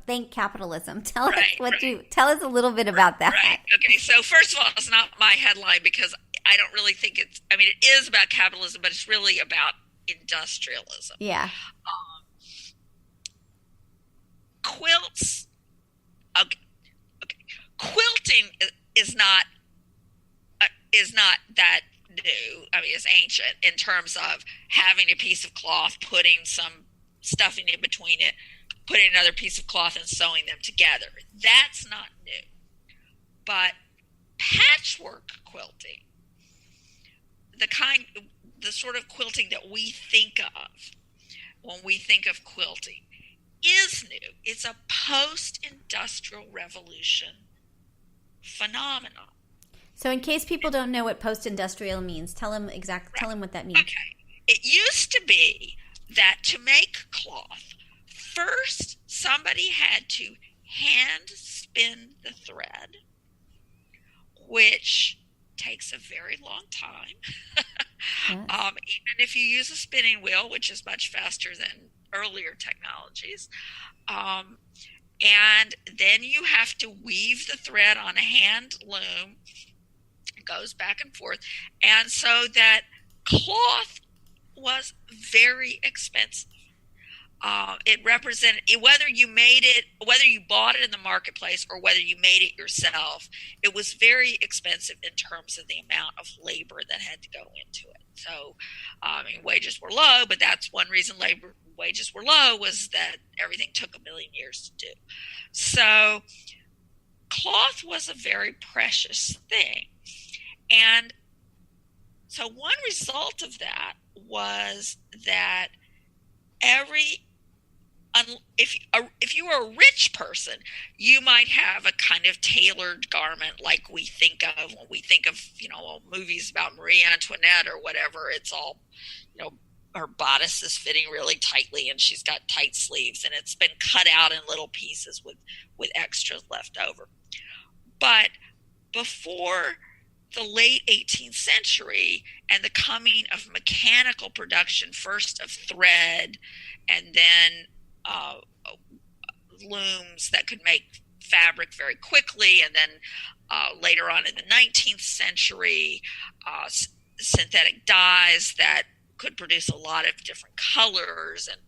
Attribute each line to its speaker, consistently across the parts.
Speaker 1: thank capitalism. Tell us a little bit about that.
Speaker 2: Right. Okay. So first of all, it's not my headline because I don't really think it is about capitalism, but it's really about industrialism.
Speaker 1: Yeah.
Speaker 2: Quilts. Okay. Quilting is not that new. I mean, it's ancient in terms of having a piece of cloth, putting some stuffing in between it, putting another piece of cloth and sewing them together. That's not new. But patchwork quilting, the sort of quilting that we think of when we think of quilting, is new. It's a post-industrial revolution phenomenon.
Speaker 1: So in case people don't know what post-industrial means, tell them what that means.
Speaker 2: Okay. It used to be that to make cloth, first somebody had to hand spin the thread, which takes a very long time.
Speaker 1: Yes.
Speaker 2: Even if you use a spinning wheel, which is much faster than earlier technologies. And then you have to weave the thread on a hand loom. It goes back and forth. And so that cloth was very expensive. It represented, whether you bought it in the marketplace or whether you made it yourself, it was very expensive in terms of the amount of labor that had to go into it. So, wages were low, but that's one reason wages were low, was that everything took a million years to do. So cloth was a very precious thing. And so one result of that was that if you were a rich person, you might have a kind of tailored garment like we think of when we think of, movies about Marie Antoinette or whatever. It's all, her bodice is fitting really tightly and she's got tight sleeves and it's been cut out in little pieces with extras left over. But before the late 18th century and the coming of mechanical production, first of thread and then looms that could make fabric very quickly, and then later on in the 19th century, synthetic dyes that could produce a lot of different colors, and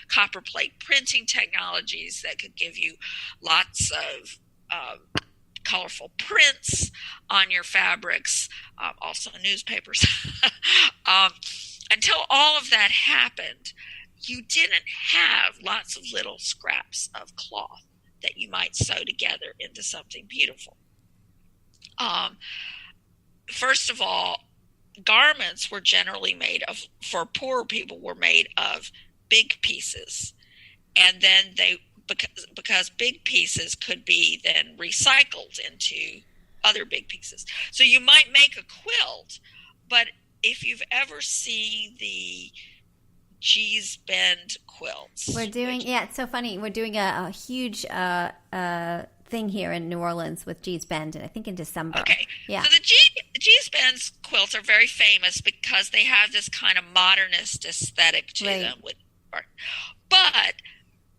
Speaker 2: copperplate printing technologies that could give you lots of colorful prints on your fabrics, also newspapers. Until all of that happened, you didn't have lots of little scraps of cloth that you might sew together into something beautiful. First of all, garments were generally for poorer people, were made of big pieces. And then because big pieces could be then recycled into other big pieces. So you might make a quilt, but if you've ever seen the Gee's Bend quilts.
Speaker 1: It's so funny. We're doing a huge thing here in New Orleans with Gee's Bend, and I think in December.
Speaker 2: Okay.
Speaker 1: Yeah.
Speaker 2: So the Gee's Bend quilts are very famous because they have this kind of modernist aesthetic to them. But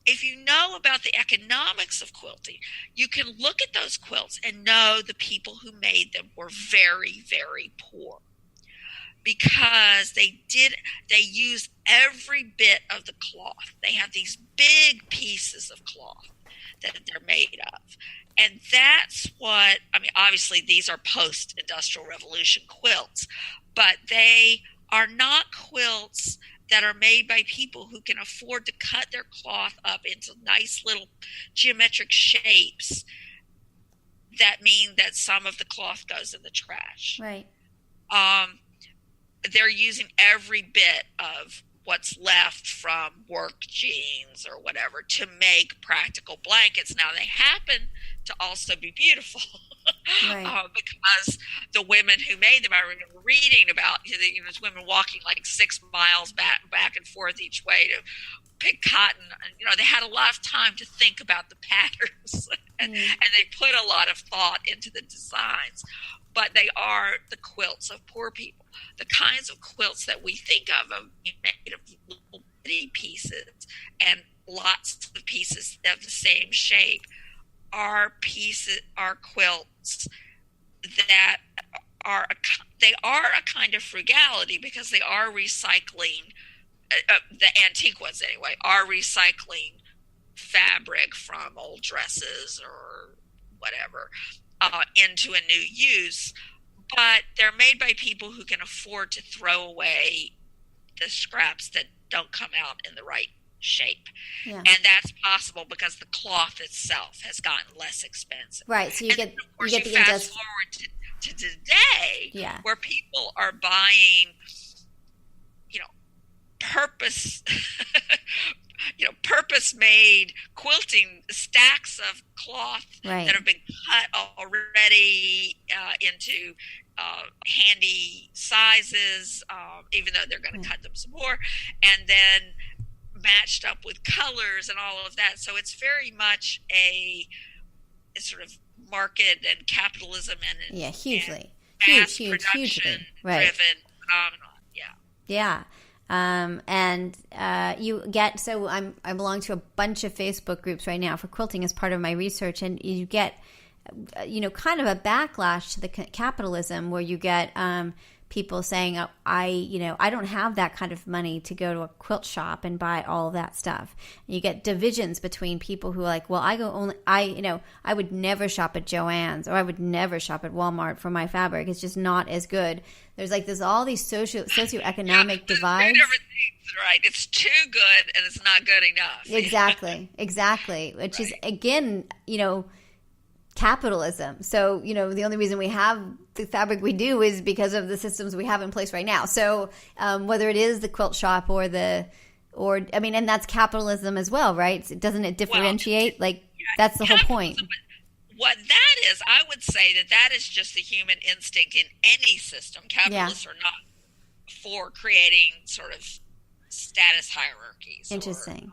Speaker 2: if you know about the economics of quilting, you can look at those quilts and know the people who made them were very, very poor. Because they used every bit of the cloth. They have these big pieces of cloth that they're made of. And that's obviously these are post-industrial revolution quilts, but they are not quilts that are made by people who can afford to cut their cloth up into nice little geometric shapes that mean that some of the cloth goes in the trash.
Speaker 1: Right.
Speaker 2: They're using every bit of what's left from work jeans or whatever to make practical blankets. Now, they happen to also be beautiful.
Speaker 1: Right.
Speaker 2: Because the women who made them, I remember reading about these women walking like 6 miles back and forth each way to pick cotton. They had a lot of time to think about the patterns and they put a lot of thought into the designs. But they are the quilts of poor people. The kinds of quilts that we think of made of little bitty pieces and lots of pieces of the same shape are quilts that are a kind of frugality, because they are recycling, the antique ones anyway, are recycling fabric from old dresses or whatever into a new use, but they're made by people who can afford to throw away the scraps that don't come out in the right shape. Yeah. And that's possible because the cloth itself has gotten less expensive.
Speaker 1: Right. So you get the
Speaker 2: fast forward to today, yeah, where people are buying, purpose-made quilting stacks of cloth, right, that have been cut already into handy sizes, even though they're going to cut them some more, and then matched up with colors and all of that. So it's very much a sort of market and capitalism and
Speaker 1: hugely
Speaker 2: hugely
Speaker 1: right,
Speaker 2: driven phenomenon.
Speaker 1: Yeah. And you get, so I belong to a bunch of Facebook groups right now for quilting as part of my research, and you get, kind of a backlash to the capitalism, where you get people saying, oh, I don't have that kind of money to go to a quilt shop and buy all of that stuff. And you get divisions between people who are like, well, I would never shop at Joann's, or I would never shop at Walmart for my fabric. It's just not as good. There's all these socioeconomic divides.
Speaker 2: Right. It's too good and it's not good enough.
Speaker 1: Exactly. Which is, again, capitalism. So, the only reason we have the fabric we do is because of the systems we have in place right now. So, whether it is the quilt shop and that's capitalism as well, right? Doesn't it differentiate? That's the whole point.
Speaker 2: What that is, I would say that is just the human instinct in any system, capitalist or not, for creating sort of status hierarchies.
Speaker 1: Interesting.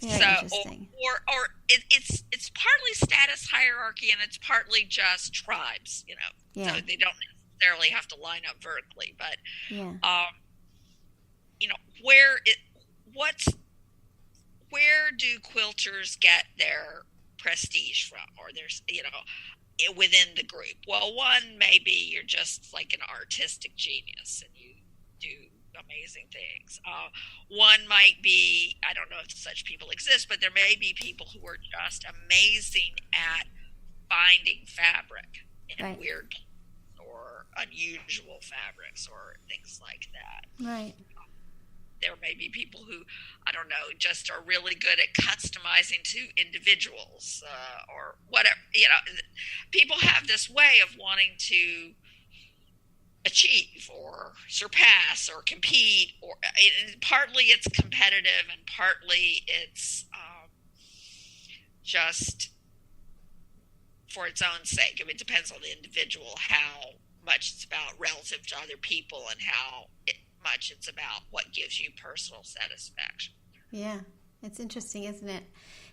Speaker 2: Interesting. Or it's partly status hierarchy, and it's partly just tribes, So they don't necessarily have to line up vertically, but where do quilters get their prestige from, or there's within the group? Well, one, maybe you're just like an artistic genius and you do amazing things. One might be, I don't know if such people exist, but there may be people who are just amazing at finding fabric in weird or unusual fabrics or things like that.
Speaker 1: Right.
Speaker 2: There may be people who, I don't know, just are really good at customizing to individuals or whatever. People have this way of wanting to achieve or surpass or compete, or partly it's competitive and partly it's just for its own sake. It depends on the individual how much it's about relative to other people and how much it's about what gives you personal satisfaction.
Speaker 1: Yeah, it's interesting, isn't it?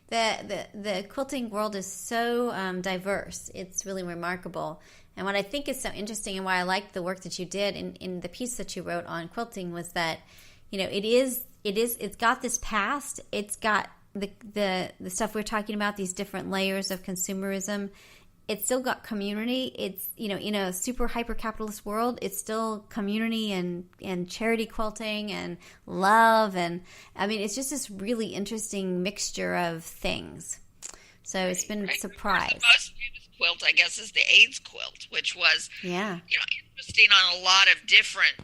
Speaker 1: The quilting world is so diverse. It's really remarkable. And what I think is so interesting, and why I liked the work that you did in the piece that you wrote on quilting, was that it's got this past. It's got the stuff we're talking about, these different layers of consumerism. It's still got community. It's, in a super hyper capitalist world, it's still community and charity quilting and love. And it's just this really interesting mixture of things. So it's been a surprise.
Speaker 2: The most famous quilt, I guess, is the AIDS quilt, which was, interesting on a lot of different,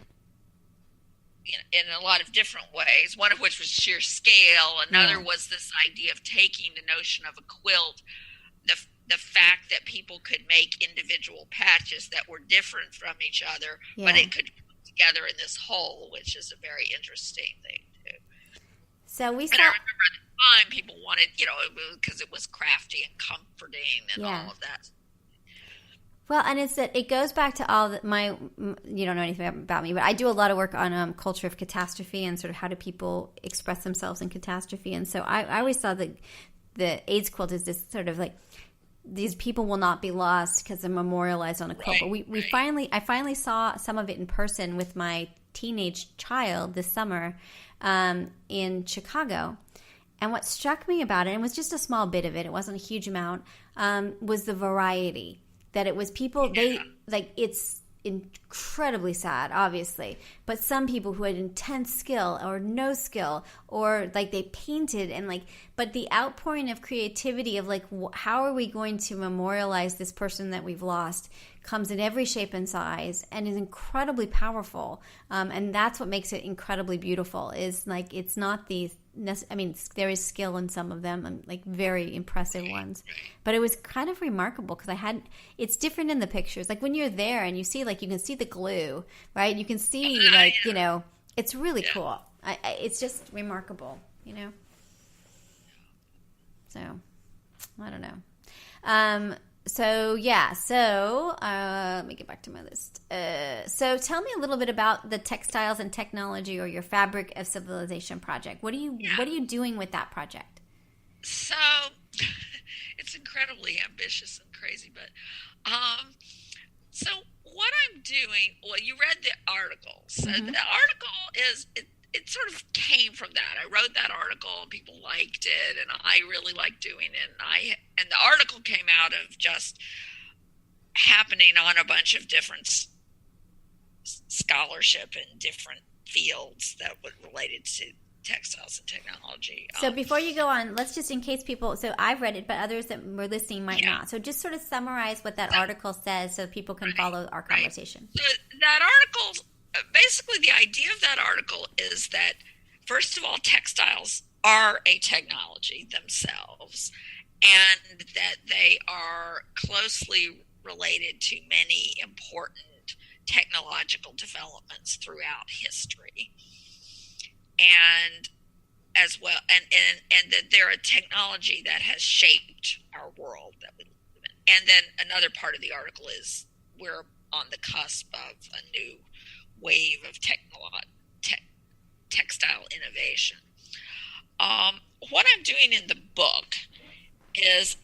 Speaker 2: in a lot of different ways. One of which was sheer scale. Another was this idea of taking the notion of a quilt, the fact that people could make individual patches that were different from each other, but it could come together in this whole, which is a very interesting thing too.
Speaker 1: So I remember
Speaker 2: at the time people wanted, because it was crafty and comforting and all of that.
Speaker 1: Well, and it goes back to all you don't know anything about me, but I do a lot of work on culture of catastrophe and sort of how do people express themselves in catastrophe. And so I always saw that the AIDS quilt is this sort of like, these people will not be lost because they're memorialized on a quilt. But I finally saw some of it in person with my teenage child this summer in Chicago. And what struck me about it, and it was just a small bit of it, it wasn't a huge amount, was the variety. That it was people, it's incredibly sad, obviously, but some people who had intense skill or no skill, or like they painted and like, but the outpouring of creativity of like, how are we going to memorialize this person that we've lost, comes in every shape and size and is incredibly powerful. And that's what makes it incredibly beautiful, is like, it's not these, I mean, there is skill in some of them, like very impressive ones, but it was kind of remarkable because it's different in the pictures. Like when you're there and you see, like, you can see the glue, right? You can see, like, you know, it's really cool. It's just remarkable, you know? So, I don't know. So let me get back to my list. So tell me a little bit about the Textiles and Technology, or your Fabric of Civilization project. What are you doing with that project?
Speaker 2: So it's incredibly ambitious and crazy, but so what I'm doing, well, you read the article. So the article it sort of came from that. I wrote that article and people liked it, and I really liked doing it. And the article came out of just happening on a bunch of different scholarship in different fields that were related to textiles and technology.
Speaker 1: So before you go on, let's just, in case people, so I've read it, but others that were listening might not. So just sort of summarize what that article says so people can follow our conversation.
Speaker 2: So that article, basically the idea of that article is that, first of all, textiles are a technology themselves, and that they are closely related to many important technological developments throughout history. And as well, and that they're a technology that has shaped our world that we live in. And then another part of the article is we're on the cusp of a new wave of textile innovation. What I'm doing in the book is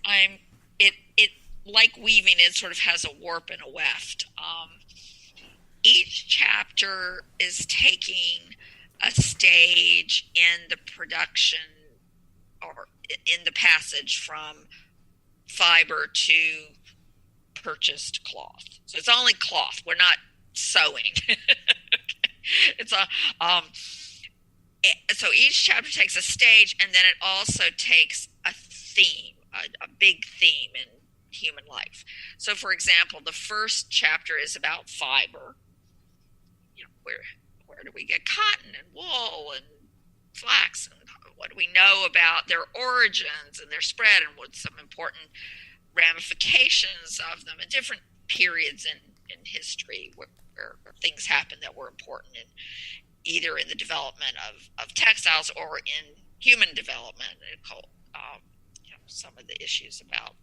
Speaker 2: it like weaving, it sort of has a warp and a weft. Each chapter is taking a stage in the production or in the passage from fiber to purchased cloth. So it's only cloth. We're not sewing. It's so each chapter takes a stage, and then it also takes a theme, a big theme in human life. So, for example, the first chapter is about fiber. You know, where do we get cotton and wool and flax, and what do we know about their origins and their spread, and what's some important ramifications of them at different periods in history where things happened that were important in either in the development of textiles or in human development. You know, some of the issues about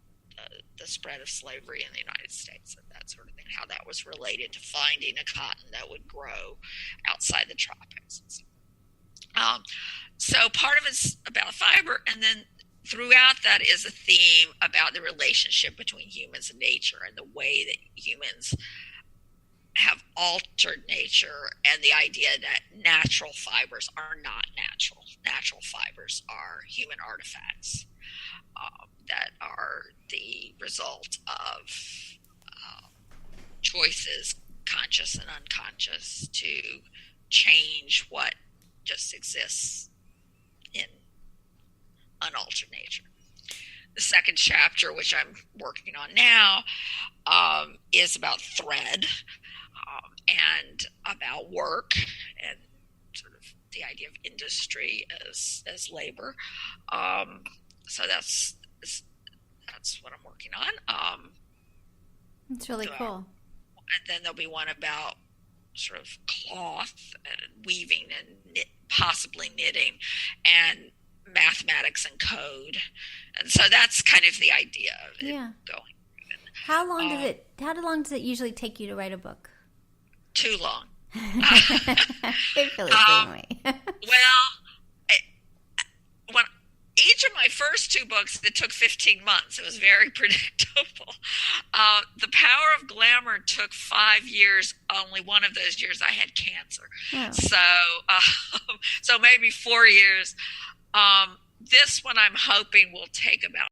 Speaker 2: the spread of slavery in the United States and that sort of thing, how that was related to finding a cotton that would grow outside the tropics. So part of it's about fiber, and then throughout that is a theme about the relationship between humans and nature, and the way that humans have altered nature, and the idea that natural fibers are not natural. Natural fibers are human artifacts that are the result of choices, conscious and unconscious, to change what just exists in unaltered nature. The second chapter, which I'm working on now, is about thread and about work, and sort of the idea of industry as labor. So that's what I'm working on.
Speaker 1: It's really cool.
Speaker 2: And then there'll be one about sort of cloth and weaving and possibly knitting and mathematics and code. And so that's kind of the idea of it going.
Speaker 1: How long does it usually take you to write a book?
Speaker 2: Too long.
Speaker 1: They feel the same way.
Speaker 2: When each of my first two books, it took 15 months. It was very predictable. The Power of Glamour took 5 years. Only one of those years I had cancer. Oh. So maybe 4 years. this one I'm hoping will take about